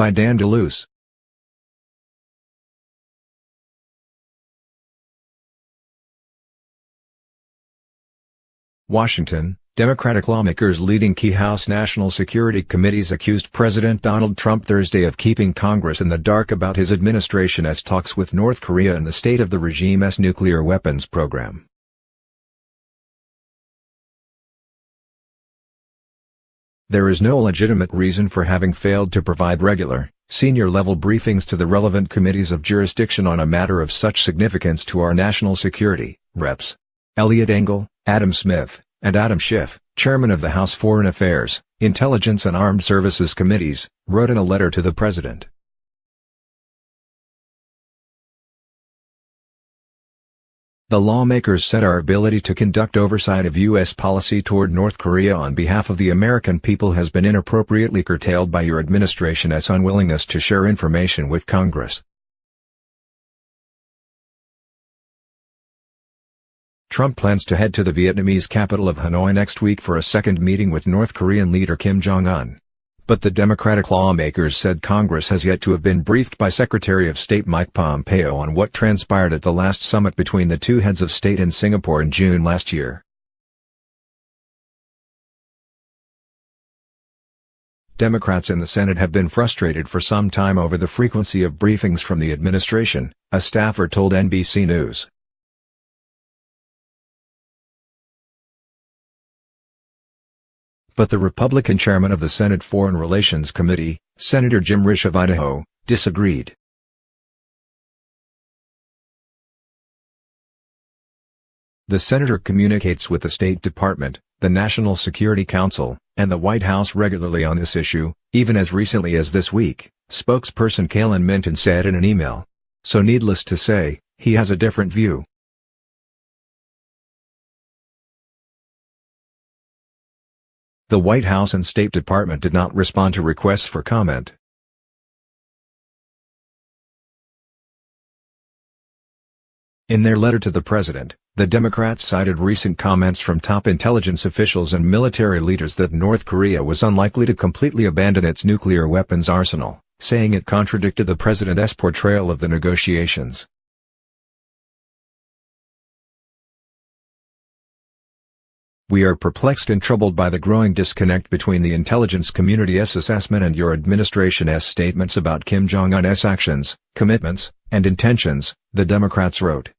by Dan DeLuce. Washington, Democratic lawmakers leading key House National Security Committees accused President Donald Trump Thursday of keeping Congress in the dark about his administration's talks with North Korea and the state of the regime's nuclear weapons program. There is no legitimate reason for having failed to provide regular, senior-level briefings to the relevant committees of jurisdiction on a matter of such significance to our national security, Reps. Eliot Engel, Adam Smith, and Adam Schiff, chairman of the House Foreign Affairs, Intelligence and Armed Services Committees, wrote in a letter to the president. The lawmakers said our ability to conduct oversight of U.S. policy toward North Korea on behalf of the American people has been inappropriately curtailed by your administration's unwillingness to share information with Congress. Trump plans to head to the Vietnamese capital of Hanoi next week for a second meeting with North Korean leader Kim Jong Un. But the Democratic lawmakers said Congress has yet to have been briefed by Secretary of State Mike Pompeo on what transpired at the last summit between the two heads of state in Singapore in June last year. Democrats in the Senate have been frustrated for some time over the frequency of briefings from the administration, a staffer told NBC News. But the Republican chairman of the Senate Foreign Relations Committee, Senator Jim Risch of Idaho, disagreed. The senator communicates with the State Department, the National Security Council, and the White House regularly on this issue, even as recently as this week, spokesperson Kaylen Minton said in an email. So needless to say, he has a different view. The White House and State Department did not respond to requests for comment. In their letter to the president, the Democrats cited recent comments from top intelligence officials and military leaders that North Korea was unlikely to completely abandon its nuclear weapons arsenal, saying it contradicted the president's portrayal of the negotiations. We are perplexed and troubled by the growing disconnect between the intelligence community's assessment and your administration's statements about Kim Jong Un's actions, commitments, and intentions, the Democrats wrote.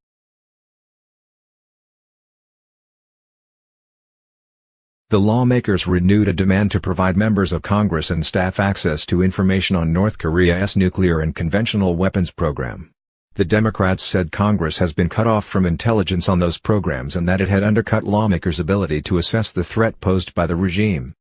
The lawmakers renewed a demand to provide members of Congress and staff access to information on North Korea's nuclear and conventional weapons program. The Democrats said Congress has been cut off from intelligence on those programs and that it had undercut lawmakers' ability to assess the threat posed by the regime.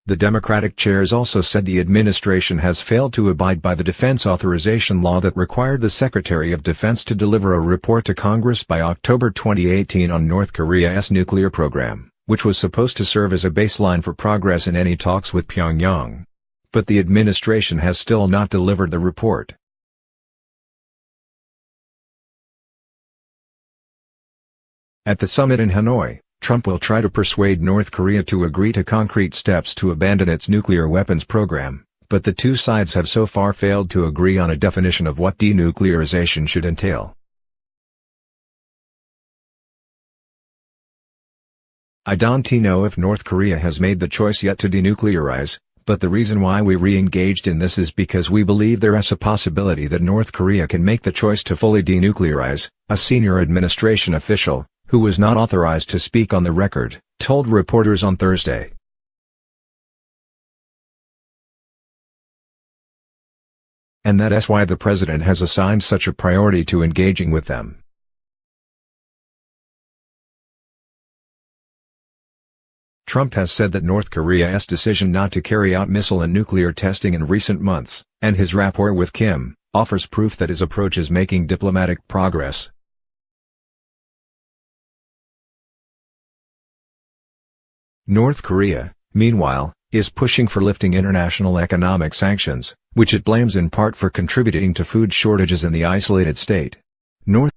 The Democratic chairs also said the administration has failed to abide by the defense authorization law that required the Secretary of Defense to deliver a report to Congress by October 2018 on North Korea's nuclear program, which was supposed to serve as a baseline for progress in any talks with Pyongyang. But the administration has still not delivered the report. At the summit in Hanoi, Trump will try to persuade North Korea to agree to concrete steps to abandon its nuclear weapons program, but the two sides have so far failed to agree on a definition of what denuclearization should entail. I don't know if North Korea has made the choice yet to denuclearize, but the reason why we re-engaged in this is because we believe there is a possibility that North Korea can make the choice to fully denuclearize, a senior administration official, who was not authorized to speak on the record, told reporters on Thursday. And that's why the president has assigned such a priority to engaging with them. Trump has said that North Korea's decision not to carry out missile and nuclear testing in recent months, and his rapport with Kim, offers proof that his approach is making diplomatic progress. North Korea, meanwhile, is pushing for lifting international economic sanctions, which it blames in part for contributing to food shortages in the isolated state. North